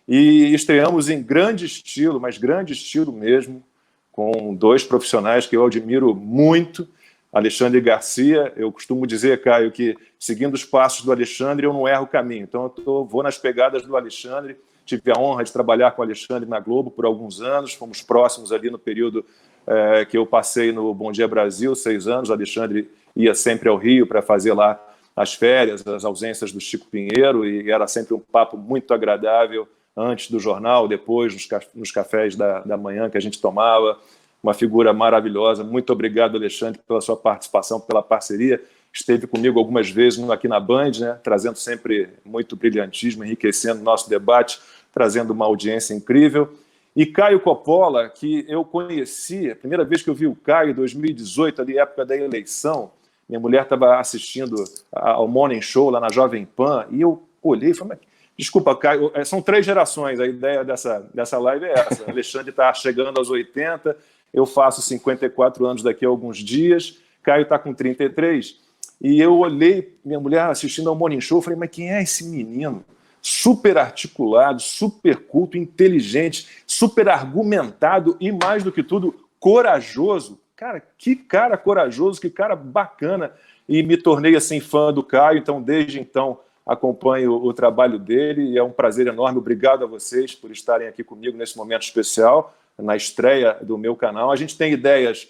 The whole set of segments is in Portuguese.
E estreamos em grande estilo, mas grande estilo mesmo, com dois profissionais que eu admiro muito, Alexandre Garcia. Eu costumo dizer, Caio, que seguindo os passos do Alexandre eu não erro o caminho. Então vou nas pegadas do Alexandre. Tive a honra de trabalhar com o Alexandre na Globo por alguns anos, fomos próximos ali no período que eu passei no Bom Dia Brasil, 6 anos. O Alexandre ia sempre ao Rio para fazer lá as férias, as ausências do Chico Pinheiro, e era sempre um papo muito agradável, antes do jornal, depois, nos cafés da manhã que a gente tomava. Uma figura maravilhosa. Muito obrigado, Alexandre, pela sua participação, pela parceria. Esteve comigo algumas vezes aqui na Band, né, trazendo sempre muito brilhantismo, enriquecendo o nosso debate, trazendo uma audiência incrível. E Caio Coppola, que eu conheci, a primeira vez que eu vi o Caio, em 2018, ali, época da eleição, minha mulher estava assistindo ao Morning Show lá na Jovem Pan, e eu olhei e falei, desculpa, Caio, são 3 gerações, a ideia dessa live é essa. O Alexandre está chegando aos 80, eu faço 54 anos daqui a alguns dias, Caio está com 33, e eu olhei, minha mulher assistindo ao Morning Show, falei, mas quem é esse menino? Super articulado, super culto, inteligente, super argumentado e, mais do que tudo, corajoso. Cara, que cara corajoso, que cara bacana. E me tornei, assim, fã do Caio, então, desde então, acompanho o trabalho dele, e é um prazer enorme. Obrigado a vocês por estarem aqui comigo nesse momento especial, na estreia do meu canal. A gente tem ideias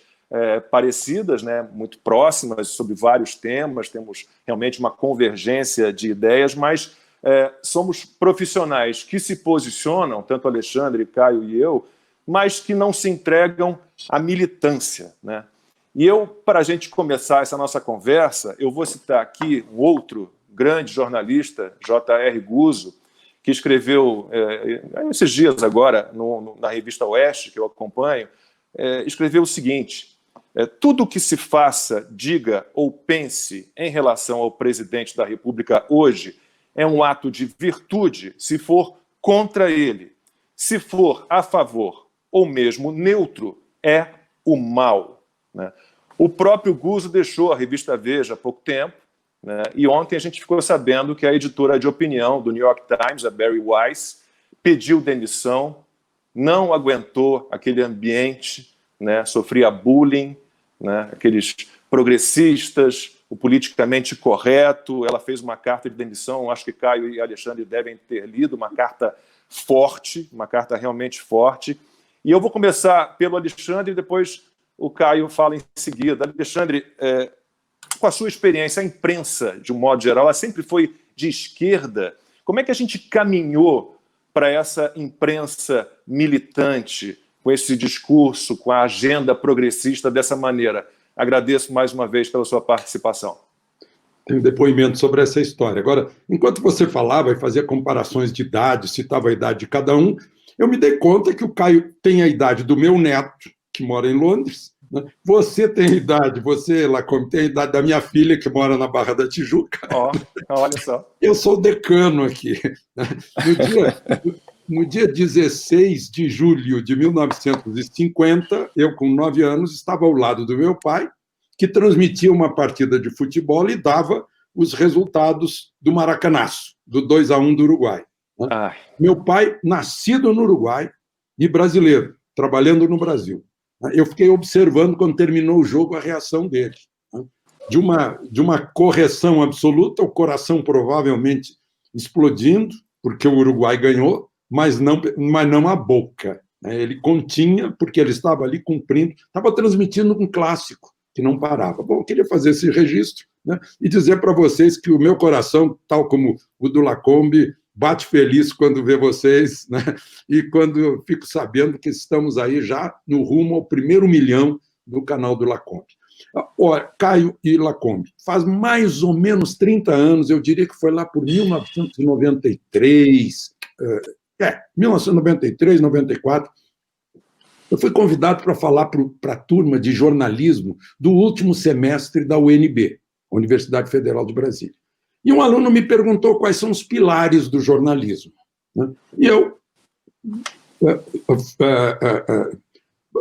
parecidas, né, muito próximas, sobre vários temas, temos realmente uma convergência de ideias, mas somos profissionais que se posicionam, tanto Alexandre, Caio e eu, mas que não se entregam à militância, né? E para a gente começar essa nossa conversa, eu vou citar aqui um outro grande jornalista, J.R. Guzzo, que escreveu, esses dias agora, na revista Oeste, que eu acompanho, escreveu o seguinte: tudo que se faça, diga ou pense em relação ao presidente da República hoje é um ato de virtude se for contra ele. Se for a favor ou mesmo neutro, é o mal, né? O próprio Guzzo deixou a revista Veja há pouco tempo, né? E ontem a gente ficou sabendo que a editora de opinião do New York Times, a Bari Weiss, pediu demissão, não aguentou aquele ambiente, né? Sofria bullying, né? Aqueles progressistas, o politicamente correto. Ela fez uma carta de demissão, acho que Caio e Alexandre devem ter lido, uma carta forte, uma carta realmente forte. E eu vou começar pelo Alexandre e depois o Caio fala em seguida. Alexandre, com a sua experiência, a imprensa, de um modo geral, ela sempre foi de esquerda. Como é que a gente caminhou para essa imprensa militante, com esse discurso, com a agenda progressista dessa maneira? Agradeço mais uma vez pela sua participação. Tenho depoimento sobre essa história. Agora, enquanto você falava e fazia comparações de idade, citava a idade de cada um, eu me dei conta que o Caio tem a idade do meu neto, que mora em Londres, né? Você tem a idade, você, Lacombe, tem a idade da minha filha, que mora na Barra da Tijuca. Olha só. Eu sou decano aqui. No dia 16 de julho de 1950, eu, com 9 anos, estava ao lado do meu pai, que transmitia uma partida de futebol e dava os resultados do Maracanaço, do 2-1 do Uruguai. Meu pai, nascido no Uruguai e brasileiro, trabalhando no Brasil. Eu fiquei observando, quando terminou o jogo, a reação dele. De uma correção absoluta, o coração provavelmente explodindo, porque o Uruguai ganhou, mas não a boca. Ele continha, porque ele estava ali cumprindo, estava transmitindo um clássico que não parava. Bom, eu queria fazer esse registro, né, e dizer para vocês que o meu coração, tal como o do Lacombe, bate feliz quando vê vocês, né, e quando eu fico sabendo que estamos aí já no rumo ao 1º milhão do canal do Lacombe. Olha, Caio e Lacombe, faz mais ou menos 30 anos, eu diria que foi lá por 1993, 1993, 94, eu fui convidado para falar para a turma de jornalismo do último semestre da UNB, Universidade Federal de Brasília. E um aluno me perguntou quais são os pilares do jornalismo, né? E eu,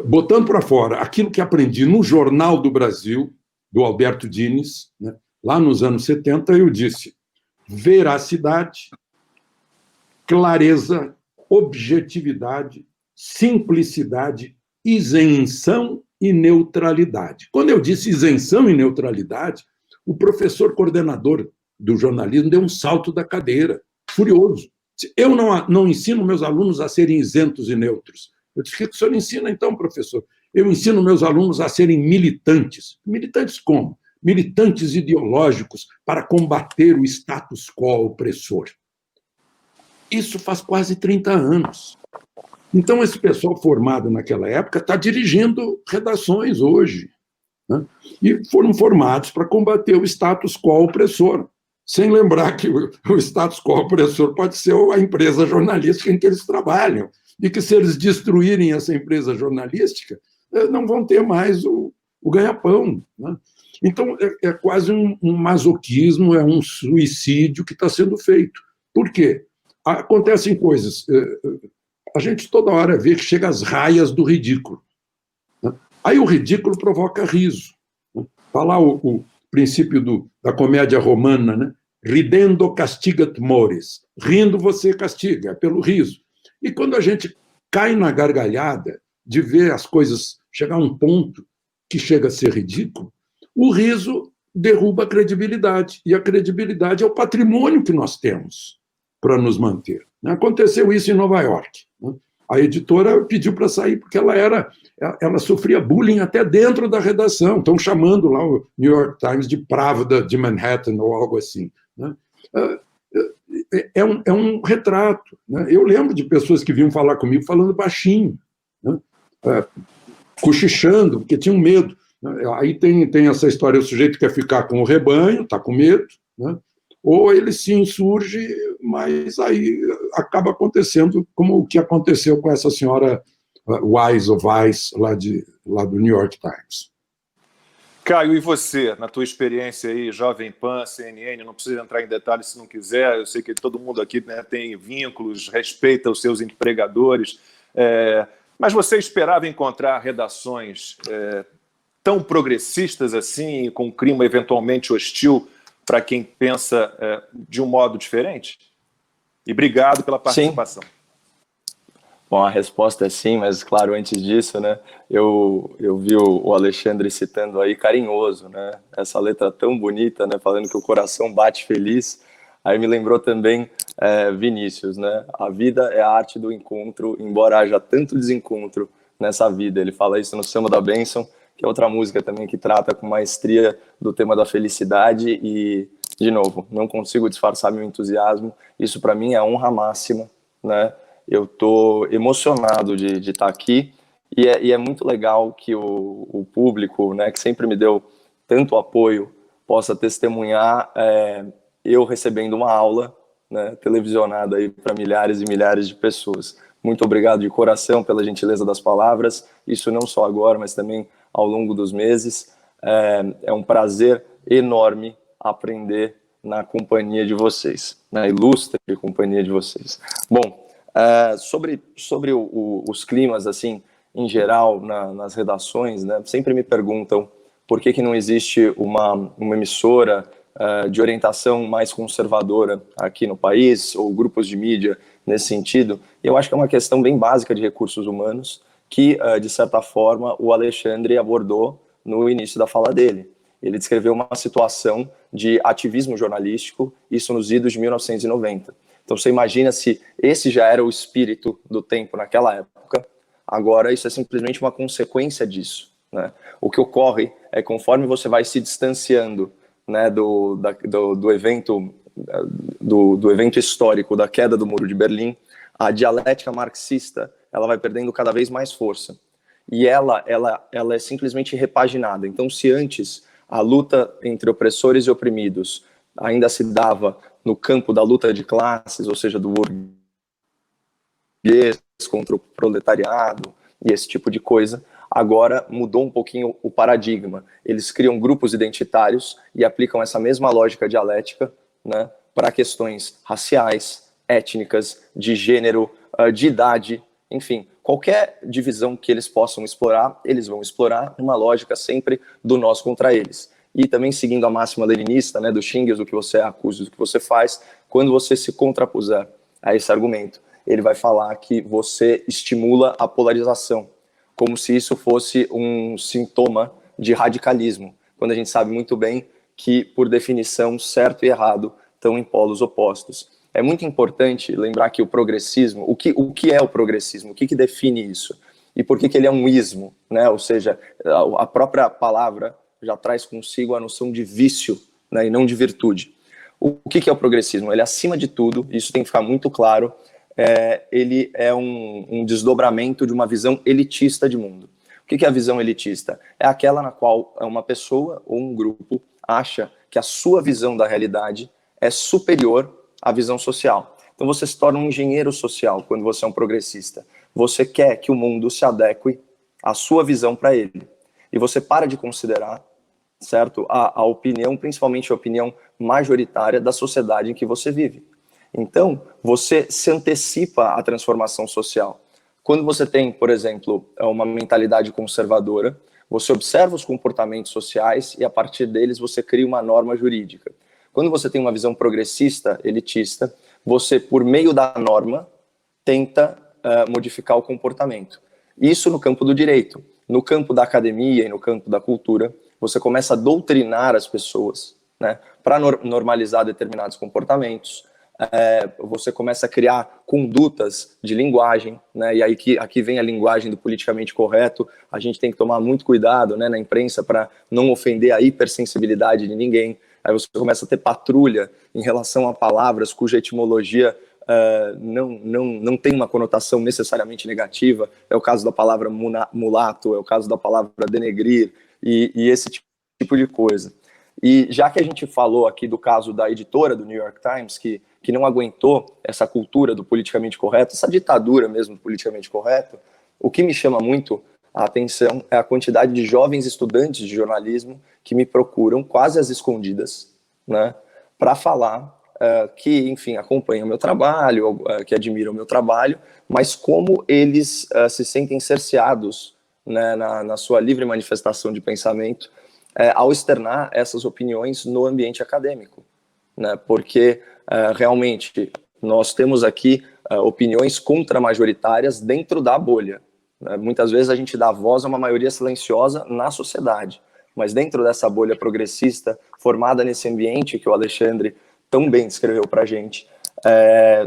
botando para fora aquilo que aprendi no Jornal do Brasil, do Alberto Dines, né, lá nos anos 70, eu disse: veracidade, clareza objetividade, simplicidade, isenção e neutralidade. Quando eu disse isenção e neutralidade, o professor coordenador do jornalismo deu um salto da cadeira, furioso. Eu não ensino meus alunos a serem isentos e neutros. Eu disse, o que o senhor ensina então, professor? Eu ensino meus alunos a serem militantes. Militantes como? Militantes ideológicos para combater o status quo opressor. Isso faz quase 30 anos. Então, esse pessoal formado naquela época está dirigindo redações hoje, né? E foram formados para combater o status quo opressor, sem lembrar que o status quo opressor pode ser a empresa jornalística em que eles trabalham, e que se eles destruírem essa empresa jornalística, não vão ter mais o ganha-pão, né? Então, é quase um masoquismo, é um suicídio que está sendo feito. Por quê? Acontecem coisas. A gente toda hora vê que chega às raias do ridículo, né? Aí o ridículo provoca riso, né? Está lá o princípio da comédia romana, né? Ridendo castigat mores. Rindo você castiga, é pelo riso. E quando a gente cai na gargalhada de ver as coisas chegar a um ponto que chega a ser ridículo, o riso derruba a credibilidade. E a credibilidade é o patrimônio que nós temos para nos manter. Aconteceu isso em Nova York, né? A editora pediu para sair porque ela sofria bullying até dentro da redação. Estão chamando lá o New York Times de Pravda de Manhattan ou algo assim, né? É um retrato, né? Eu lembro de pessoas que vinham falar comigo falando baixinho, né? Cochichando, porque tinham medo. Aí tem essa história, o sujeito quer ficar com o rebanho, está com medo, né? Ou ele se insurge, mas aí acaba acontecendo como o que aconteceu com essa senhora Wise ou Weiss, lá do New York Times. Caio, e você, na tua experiência aí, Jovem Pan, CNN, não precisa entrar em detalhes se não quiser, eu sei que todo mundo aqui, né, tem vínculos, respeita os seus empregadores, mas você esperava encontrar redações tão progressistas assim, com um clima eventualmente hostil para quem pensa de um modo diferente? E obrigado pela participação. Sim. Bom, a resposta é sim, mas claro, antes disso, né, eu vi o Alexandre citando aí carinhoso, né, essa letra tão bonita, né, falando que o coração bate feliz. Aí me lembrou também Vinícius, né, a vida é a arte do encontro, embora haja tanto desencontro nessa vida. Ele fala isso no Samba da Bênção, que é outra música também que trata com maestria do tema da felicidade. E, de novo, não consigo disfarçar meu entusiasmo. Isso para mim é a honra máxima, né? Eu estou emocionado de estar aqui e é muito legal que o público, né, que sempre me deu tanto apoio, possa testemunhar eu recebendo uma aula, né, televisionada aí para milhares e milhares de pessoas. Muito obrigado de coração pela gentileza das palavras, isso não só agora, mas também ao longo dos meses. É um prazer enorme aprender na companhia de vocês, na ilustre companhia de vocês. Bom, sobre os climas, assim, em geral, nas redações, né, sempre me perguntam por que não existe uma emissora de orientação mais conservadora aqui no país, ou grupos de mídia nesse sentido. E eu acho que é uma questão bem básica de recursos humanos que, de certa forma, o Alexandre abordou no início da fala dele. Ele descreveu uma situação de ativismo jornalístico, isso nos idos de 1990. Então, você imagina se esse já era o espírito do tempo naquela época, agora isso é simplesmente uma consequência disso, né? O que ocorre é que conforme você vai se distanciando, né, do evento histórico da queda do Muro de Berlim, a dialética marxista ela vai perdendo cada vez mais força. E ela é simplesmente repaginada. Então, se antes a luta entre opressores e oprimidos ainda se dava no campo da luta de classes, ou seja, do burguês contra o proletariado e esse tipo de coisa, agora mudou um pouquinho o paradigma. Eles criam grupos identitários e aplicam essa mesma lógica dialética, né, para questões raciais, étnicas, de gênero, de idade, enfim, qualquer divisão que eles possam explorar, eles vão explorar uma lógica sempre do nós contra eles. E também seguindo a máxima leninista, né, do xingues, do que você acusa, do que você faz, quando você se contrapuser a esse argumento. ele vai falar que você estimula a polarização, como se isso fosse um sintoma de radicalismo, quando a gente sabe muito bem que, por definição, certo e errado estão em polos opostos. É muito importante lembrar que o progressismo, o que é o progressismo? O que define isso? E por que ele é um ismo, né? Ou seja, a própria palavra já traz consigo a noção de vício, né, e não de virtude. O que é o progressismo? Ele, acima de tudo, isso tem que ficar muito claro, ele é um desdobramento de uma visão elitista de mundo. O que é a visão elitista? É aquela na qual uma pessoa ou um grupo acha que a sua visão da realidade é superior à visão social. Então você se torna um engenheiro social quando você é um progressista. Você quer que o mundo se adeque à sua visão para ele. E você para de considerar, certo, a opinião, principalmente a opinião majoritária da sociedade em que você vive. Então, você se antecipa à transformação social. Quando você tem, por exemplo, uma mentalidade conservadora, você observa os comportamentos sociais e, a partir deles, você cria uma norma jurídica. Quando você tem uma visão progressista, elitista, você, por meio da norma, tenta modificar o comportamento. Isso no campo do direito. No campo da academia e no campo da cultura, você começa a doutrinar as pessoas, né, para normalizar determinados comportamentos. Você começa a criar condutas de linguagem, né, e aí aqui vem a linguagem do politicamente correto. A gente tem que tomar muito cuidado, né, na imprensa para não ofender a hipersensibilidade de ninguém. Aí você começa a ter patrulha em relação a palavras cuja etimologia não tem uma conotação necessariamente negativa. É o caso da palavra mulato, é o caso da palavra denegrir e esse tipo de coisa. E já que a gente falou aqui do caso da editora do New York Times, que não aguentou essa cultura do politicamente correto, essa ditadura mesmo do politicamente correto, o que me chama muito a atenção é a quantidade de jovens estudantes de jornalismo que me procuram quase às escondidas, né, para falar que, enfim, acompanham o meu trabalho, que admiram o meu trabalho, mas como eles se sentem cerceados, né, na sua livre manifestação de pensamento, ao externar essas opiniões no ambiente acadêmico, né, porque realmente nós temos aqui opiniões contramajoritárias dentro da bolha. Muitas vezes a gente dá voz a uma maioria silenciosa na sociedade, mas dentro dessa bolha progressista, formada nesse ambiente que o Alexandre tão bem descreveu para a gente,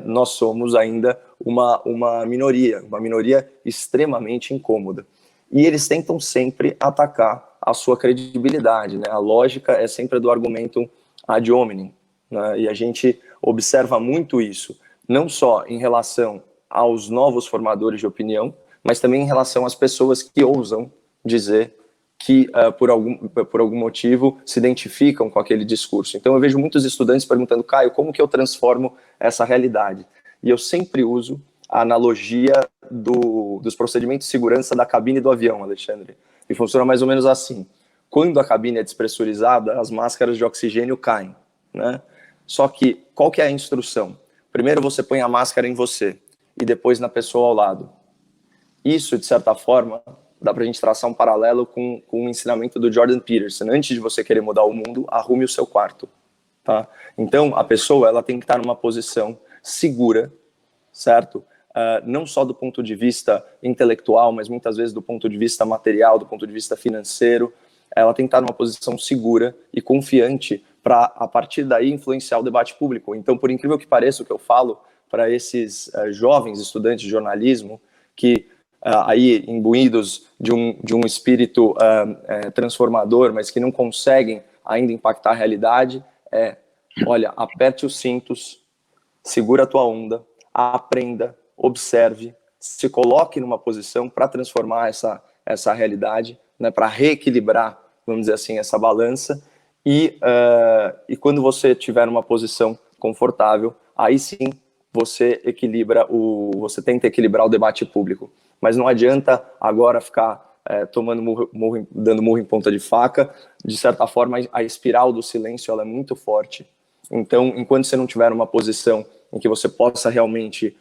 nós somos ainda uma minoria extremamente incômoda. E eles tentam sempre atacar a sua credibilidade, né? A lógica é sempre do argumentum ad hominem, né? E a gente observa muito isso, não só em relação aos novos formadores de opinião, mas também em relação às pessoas que ousam dizer que, por algum motivo, se identificam com aquele discurso. Então, eu vejo muitos estudantes perguntando, Caio, como que eu transformo essa realidade? E eu sempre uso a analogia dos procedimentos de segurança da cabine do avião, Alexandre. E funciona mais ou menos assim. Quando a cabine é despressurizada, as máscaras de oxigênio caem, né? Só que, qual que é a instrução? Primeiro você põe a máscara em você e depois na pessoa ao lado. Isso, de certa forma, dá para a gente traçar um paralelo com o ensinamento do Jordan Peterson. Antes de você querer mudar o mundo, arrume o seu quarto. Tá? Então, a pessoa ela tem que estar numa posição segura, certo? Não só do ponto de vista intelectual, mas muitas vezes do ponto de vista material, do ponto de vista financeiro. Ela tem que estar numa posição segura e confiante para, a partir daí, influenciar o debate público. Então, por incrível que pareça, o que eu falo para esses jovens estudantes de jornalismo, que aí imbuídos de um espírito transformador, mas que não conseguem ainda impactar a realidade, olha, aperte os cintos, segura a tua onda, aprenda, observe, se coloque numa posição para transformar essa realidade, né, para reequilibrar, vamos dizer assim, essa balança, e quando você tiver uma posição confortável, aí sim você tenta equilibrar o debate público. Mas não adianta agora ficar dando murro em ponta de faca. De certa forma, a espiral do silêncio ela é muito forte. Então, enquanto você não tiver uma posição em que você possa realmente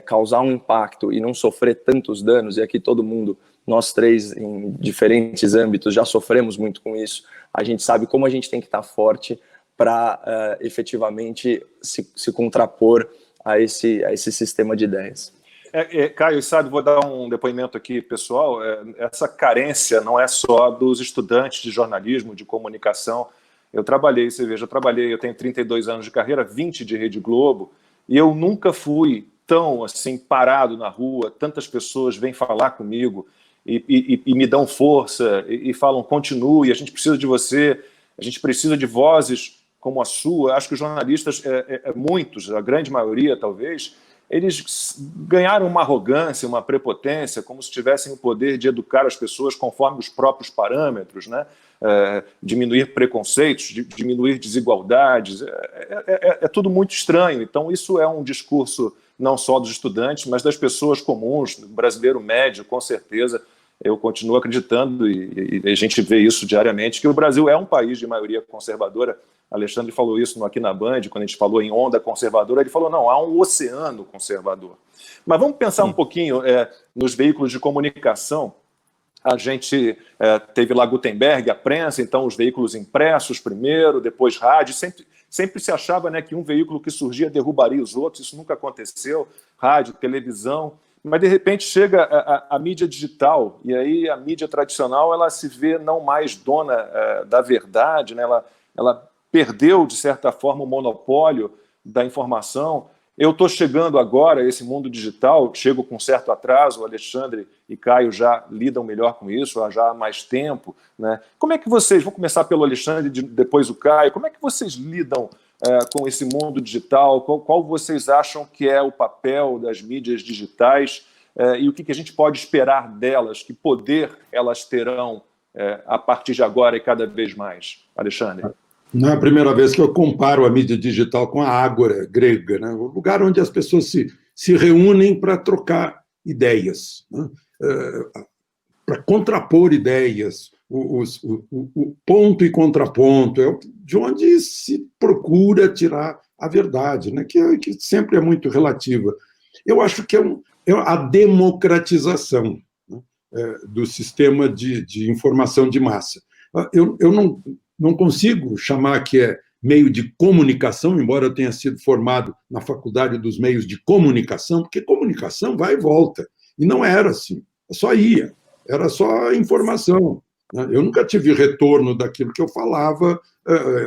causar um impacto e não sofrer tantos danos, e aqui todo mundo, nós três, em diferentes âmbitos, já sofremos muito com isso, a gente sabe como a gente tem que estar forte para efetivamente se contrapor a esse sistema de ideias. Caio, sabe, vou dar um depoimento aqui, pessoal. Essa carência não é só dos estudantes de jornalismo, de comunicação. Eu eu tenho 32 anos de carreira, 20 de Rede Globo, e eu nunca fui tão assim parado na rua, tantas pessoas vêm falar comigo e me dão força e falam, continue, a gente precisa de você, a gente precisa de vozes como a sua. Acho que os jornalistas, muitos, a grande maioria talvez, eles ganharam uma arrogância, uma prepotência, como se tivessem o poder de educar as pessoas conforme os próprios parâmetros, né? Diminuir preconceitos, diminuir desigualdades. É tudo muito estranho. Então, isso é um discurso não só dos estudantes, mas das pessoas comuns, do brasileiro médio, com certeza. Eu continuo acreditando, e a gente vê isso diariamente, que o Brasil é um país de maioria conservadora. Alexandre falou isso aqui na Band, quando a gente falou em onda conservadora, ele falou, não, há um oceano conservador. Mas vamos pensar um pouquinho nos veículos de comunicação. A gente teve lá Gutenberg, a prensa, então os veículos impressos primeiro, depois rádio. Sempre se achava, né, que um veículo que surgia derrubaria os outros. Isso nunca aconteceu. Rádio, televisão. Mas, de repente, chega a mídia digital, e aí a mídia tradicional ela se vê não mais dona da verdade, né? Ela perdeu, de certa forma, o monopólio da informação. Eu estou chegando agora a esse mundo digital, chego com certo atraso, o Alexandre e Caio já lidam melhor com isso, já há mais tempo, né? Como é que vocês, vou começar pelo Alexandre, depois o Caio, como é que vocês lidam com esse mundo digital? Qual vocês acham que é o papel das mídias digitais e o que a gente pode esperar delas? Que poder elas terão a partir de agora e cada vez mais? Alexandre. Não é a primeira vez que eu comparo a mídia digital com a ágora grega, né? O lugar onde as pessoas se reúnem para trocar ideias, né? Para contrapor ideias, o ponto e contraponto, é de onde se procura tirar a verdade, né? que sempre é muito relativa. Eu acho que é a democratização, né, do sistema de informação de massa. Eu não consigo chamar que é meio de comunicação, embora eu tenha sido formado na Faculdade dos Meios de Comunicação, porque comunicação vai e volta. E não era assim, só ia, era só informação. Eu nunca tive retorno daquilo que eu falava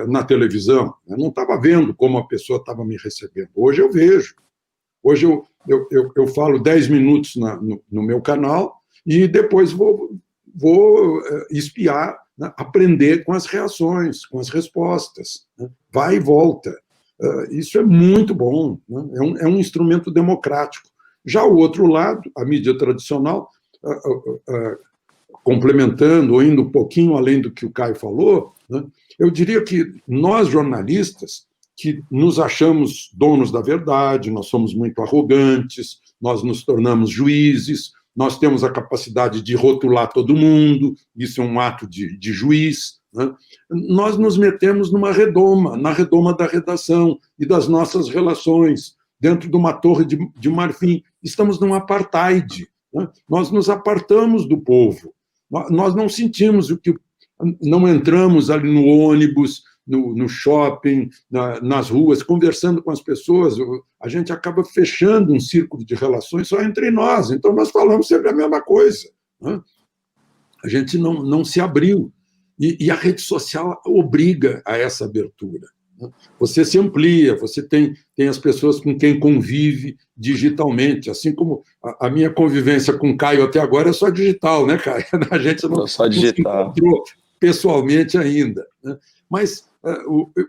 na televisão. Eu não estava vendo como a pessoa estava me recebendo. Hoje eu vejo. Hoje eu falo 10 minutos no meu canal e depois vou espiar, né, aprender com as reações, com as respostas. Né? Vai e volta. Isso é muito bom. Né? É um instrumento democrático. Já o outro lado, a mídia tradicional, complementando ou indo um pouquinho além do que o Caio falou, né, eu diria que nós, jornalistas, que nos achamos donos da verdade, nós somos muito arrogantes, nós nos tornamos juízes, nós temos a capacidade de rotular todo mundo, isso é um ato de juiz, né? Nós nos metemos na redoma da redação e das nossas relações, dentro de uma torre de marfim. Estamos num apartheid, né? Nós nos apartamos do povo. Nós não sentimos não entramos ali no ônibus, no shopping, nas ruas, conversando com as pessoas. A gente acaba fechando um círculo de relações só entre nós. Então, nós falamos sempre a mesma coisa, né? A gente não se abriu. E a rede social obriga a essa abertura. Você se amplia, você tem as pessoas com quem convive digitalmente, assim como a minha convivência com o Caio até agora é só digital, né, Caio? A gente não se encontrou pessoalmente ainda, né? Mas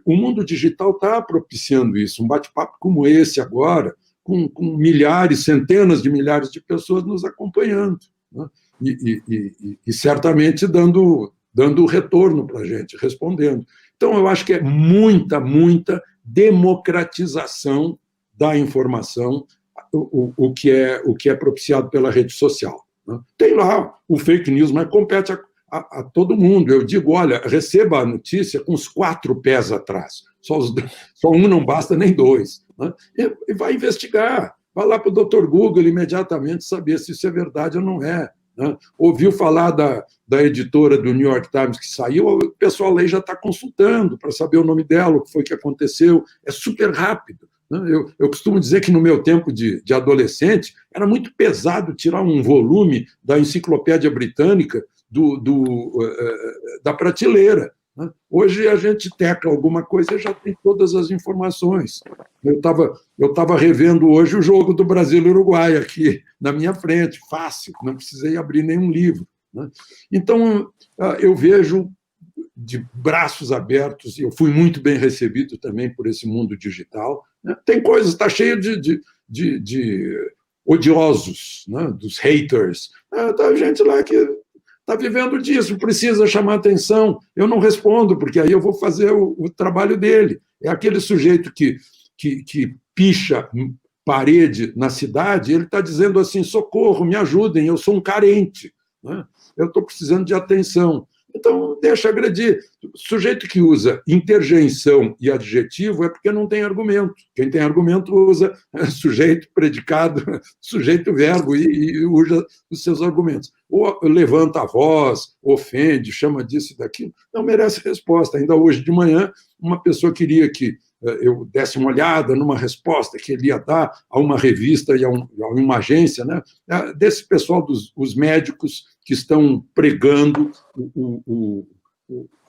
o mundo digital está propiciando isso, um bate-papo como esse agora, com milhares, centenas de milhares de pessoas nos acompanhando, né? E certamente dando retorno para a gente, respondendo. Então, eu acho que é muita democratização da informação, o que é propiciado pela rede social, né? Tem lá o fake news, mas compete a todo mundo. Eu digo, olha, receba a notícia com os 4 pés atrás. Só um não basta, nem 2. Né? E vai investigar. Vai lá para o Dr. Google imediatamente saber se isso é verdade ou não é. Né? Ouviu falar da editora do New York Times que saiu, o pessoal aí já está consultando para saber o nome dela, o que foi que aconteceu. É super rápido. Eu costumo dizer que no meu tempo de adolescente era muito pesado tirar um volume da Enciclopédia Britânica da prateleira. Hoje a gente tecla alguma coisa e já tem todas as informações. Eu estava revendo hoje o jogo do Brasil e Uruguai aqui na minha frente, fácil, não precisei abrir nenhum livro. Então, eu vejo de braços abertos, e eu fui muito bem recebido também por esse mundo digital. Tem coisas, está cheio de odiosos, dos haters. Tá gente lá que está vivendo disso, precisa chamar atenção. Eu não respondo, porque aí eu vou fazer o trabalho dele. É aquele sujeito que picha parede na cidade, ele está dizendo assim, socorro, me ajudem, eu sou um carente, eu estou precisando de atenção. Então, deixa agredir. O sujeito que usa interjeição e adjetivo é porque não tem argumento. Quem tem argumento usa sujeito, predicado, sujeito, verbo e usa os seus argumentos. Ou levanta a voz, ofende, chama disso e daquilo. Não merece resposta. Ainda hoje de manhã, uma pessoa queria que eu desse uma olhada numa resposta que ele ia dar a uma revista e a uma agência, desse pessoal dos médicos que estão pregando o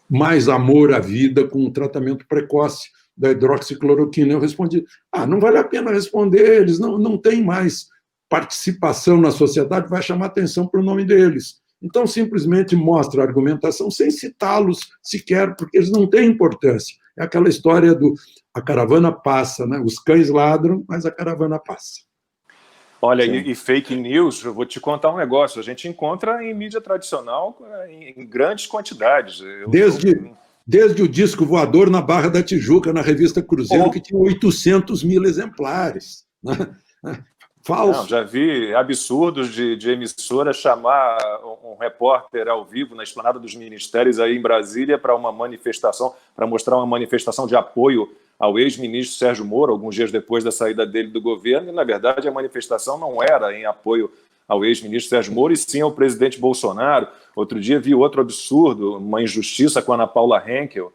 mais amor à vida com o tratamento precoce da hidroxicloroquina. Eu respondi, não vale a pena responder, eles não têm mais participação na sociedade, vai chamar atenção para o nome deles. Então, simplesmente mostra a argumentação sem citá-los sequer, porque eles não têm importância. É aquela história a caravana passa, os cães ladram, mas a caravana passa. Olha, e fake news, eu vou te contar um negócio, a gente encontra em mídia tradicional em grandes quantidades. Desde o disco voador na Barra da Tijuca, na revista Cruzeiro, que tinha 800 mil exemplares. Falso. Não, já vi absurdos de emissora chamar um repórter ao vivo na Esplanada dos Ministérios aí em Brasília para uma manifestação, para mostrar uma manifestação de apoio ao ex-ministro Sérgio Moro, alguns dias depois da saída dele do governo, e, na verdade, a manifestação não era em apoio ao ex-ministro Sérgio Moro, e sim ao presidente Bolsonaro. Outro dia vi outro absurdo, uma injustiça com a Ana Paula Henkel,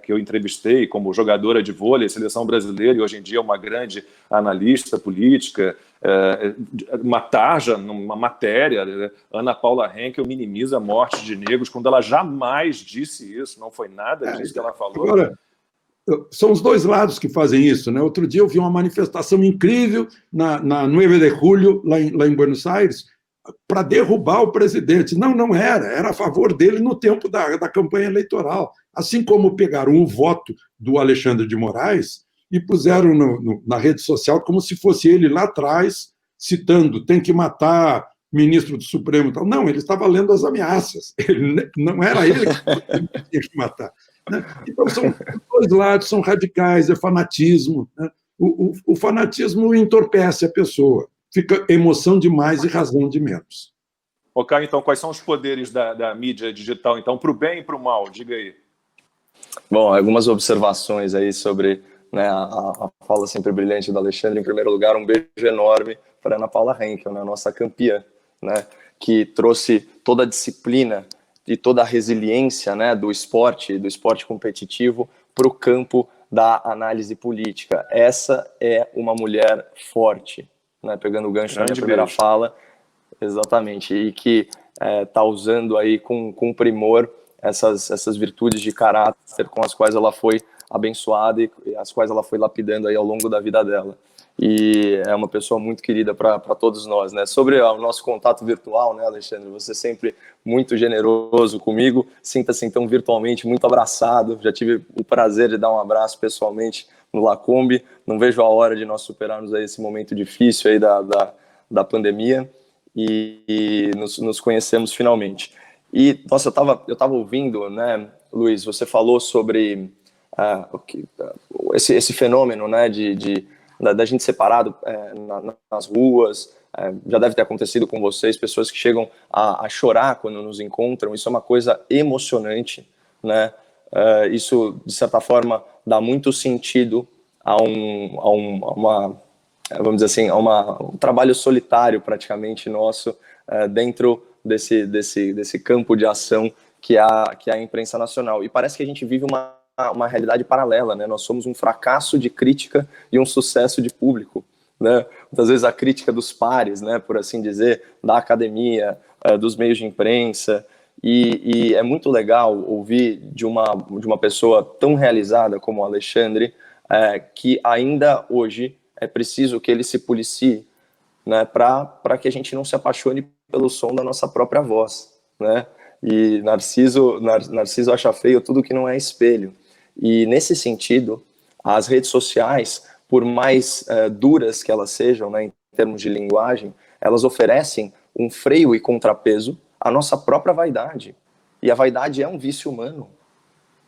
que eu entrevistei como jogadora de vôlei, seleção brasileira, e hoje em dia é uma grande analista política, uma tarja, numa matéria, Ana Paula Henkel minimiza a morte de negros, quando ela jamais disse isso, não foi nada disso que ela falou. Agora, são os dois lados que fazem isso. Outro dia eu vi uma manifestação incrível na 9 de Julho, lá em Buenos Aires, para derrubar o presidente. Não era a favor dele no tempo da campanha eleitoral. Assim como pegaram o voto do Alexandre de Moraes e puseram na rede social como se fosse ele lá atrás, citando, tem que matar ministro do Supremo. Não, ele estava lendo as ameaças. Não era ele que tinha que matar. Então, são dois lados, são radicais, é fanatismo. O fanatismo entorpece a pessoa. Fica emoção demais e razão de menos. Ok, então, quais são os poderes da mídia digital, então, para o bem e para o mal? Diga aí. Bom, algumas observações aí sobre a fala sempre brilhante do Alexandre. Em primeiro lugar, um beijo enorme para Ana Paula Henkel, a nossa campeã, que trouxe toda a disciplina e toda a resiliência do esporte competitivo para o campo da análise política. Essa é uma mulher forte, pegando o gancho da minha primeira fala, exatamente, e que está usando aí com primor essas virtudes de caráter com as quais ela foi abençoada e as quais ela foi lapidando aí ao longo da vida dela. E é uma pessoa muito querida para todos nós, Sobre o nosso contato virtual, Alexandre, você sempre muito generoso comigo, sinta-se então virtualmente muito abraçado, já tive o prazer de dar um abraço pessoalmente no Lacombe, não vejo a hora de nós superarmos aí esse momento difícil aí da pandemia e nos conhecemos finalmente. E, nossa, eu tava ouvindo, Luiz, você falou sobre esse fenômeno, da gente separado nas ruas, já deve ter acontecido com vocês, pessoas que chegam a chorar quando nos encontram. Isso é uma coisa emocionante, isso, de certa forma, dá muito sentido a vamos dizer assim, um trabalho solitário, praticamente, nosso, dentro desse campo de ação que é a imprensa nacional. E parece que a gente vive uma uma realidade paralela, né? Nós somos um fracasso de crítica e um sucesso de público, né? Muitas vezes a crítica dos pares, né, por assim dizer, da academia, dos meios de imprensa, e é muito legal ouvir de uma pessoa tão realizada como o Alexandre, que ainda hoje é preciso que ele se policie, né, para que a gente não se apaixone pelo som da nossa própria voz, né? E Narciso acha feio tudo que não é espelho. E nesse sentido, as redes sociais, por mais duras que elas sejam, né, em termos de linguagem, elas oferecem um freio e contrapeso à nossa própria vaidade. E a vaidade é um vício humano,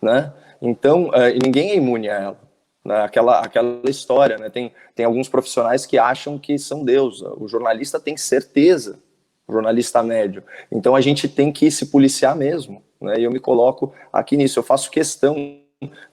né? Então, ninguém é imune a ela, né? Aquela história, né? Tem alguns profissionais que acham que são Deus. O jornalista tem certeza, o jornalista médio. Então, a gente tem que se policiar mesmo, né? E eu me coloco aqui nisso. Eu faço questão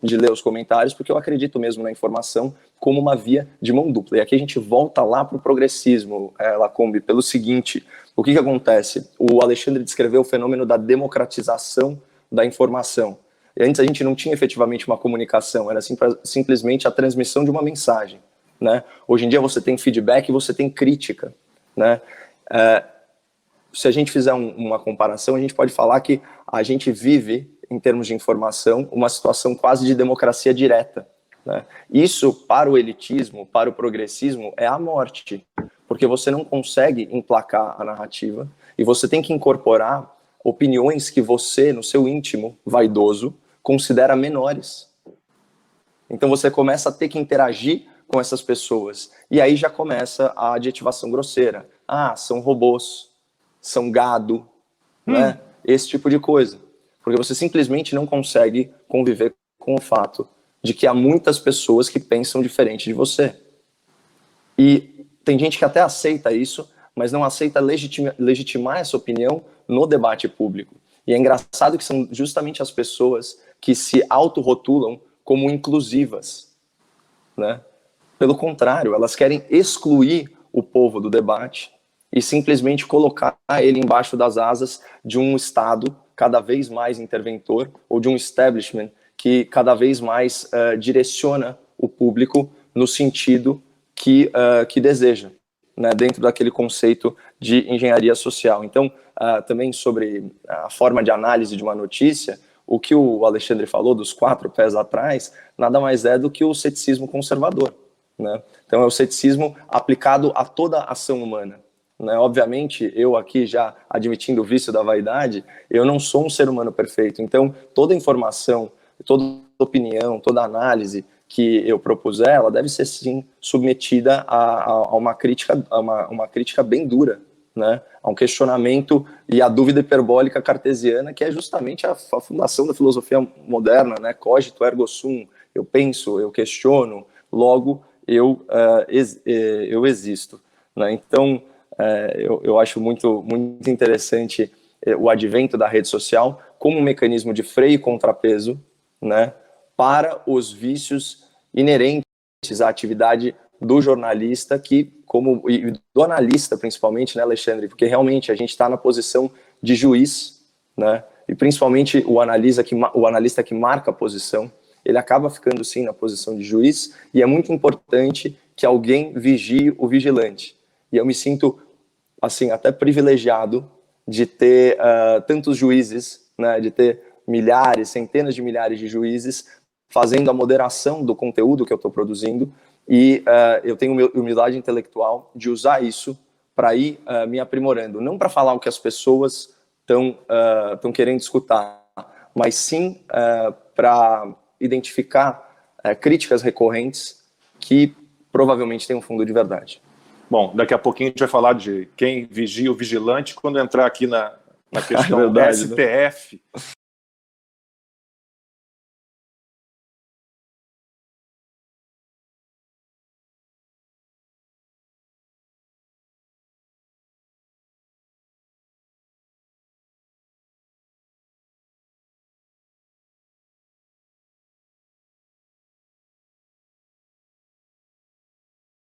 de ler os comentários, porque eu acredito mesmo na informação como uma via de mão dupla. E aqui a gente volta lá para o progressismo, Lacombe, pelo seguinte: o que acontece? O Alexandre descreveu o fenômeno da democratização da informação. E antes a gente não tinha efetivamente uma comunicação, era simplesmente a transmissão de uma mensagem, né? Hoje em dia você tem feedback e você tem crítica, né? Se a gente fizer uma comparação, a gente pode falar que a gente vive, em termos de informação, uma situação quase de democracia direta, né? Isso, para o elitismo, para o progressismo, é a morte, porque você não consegue emplacar a narrativa e você tem que incorporar opiniões que você, no seu íntimo vaidoso, considera menores. Então você começa a ter que interagir com essas pessoas, e aí já começa a adjetivação grosseira. São robôs, são gado, né? Esse tipo de coisa. Porque você simplesmente não consegue conviver com o fato de que há muitas pessoas que pensam diferente de você. E tem gente que até aceita isso, mas não aceita legitimar essa opinião no debate público. E é engraçado que são justamente as pessoas que se autorrotulam como inclusivas, né? Pelo contrário, elas querem excluir o povo do debate e simplesmente colocar ele embaixo das asas de um Estado cada vez mais interventor, ou de um establishment que cada vez mais direciona o público no sentido que deseja, né, dentro daquele conceito de engenharia social. Então, também sobre a forma de análise de uma notícia, o que o Alexandre falou dos 4 pés atrás, nada mais é do que o ceticismo conservador, né? Então, é o ceticismo aplicado a toda a ação humana, né? Obviamente, eu aqui já admitindo o vício da vaidade, eu não sou um ser humano perfeito. Então, toda informação, toda opinião, toda análise que eu propuser, ela deve ser sim submetida a uma crítica bem dura, né? A um questionamento e a dúvida hiperbólica cartesiana, que é justamente a fundação da filosofia moderna, né? Cogito ergo sum. Eu penso, eu questiono, logo eu existo, né? Então, eu acho muito, muito interessante o advento da rede social como um mecanismo de freio e contrapeso, né, para os vícios inerentes à atividade do jornalista e do analista, principalmente, né, Alexandre? Porque realmente a gente está na posição de juiz, né, e principalmente o analista que marca a posição, ele acaba ficando sim na posição de juiz, e é muito importante que alguém vigie o vigilante. E eu me sinto assim, até privilegiado de ter tantos juízes, né, de ter milhares, centenas de milhares de juízes fazendo a moderação do conteúdo que eu estou produzindo, e eu tenho humildade intelectual de usar isso para ir me aprimorando, não para falar o que as pessoas estão querendo escutar, mas sim para identificar críticas recorrentes que provavelmente têm um fundo de verdade. Bom, daqui a pouquinho a gente vai falar de quem vigia o vigilante quando entrar aqui na questão verdade, STF,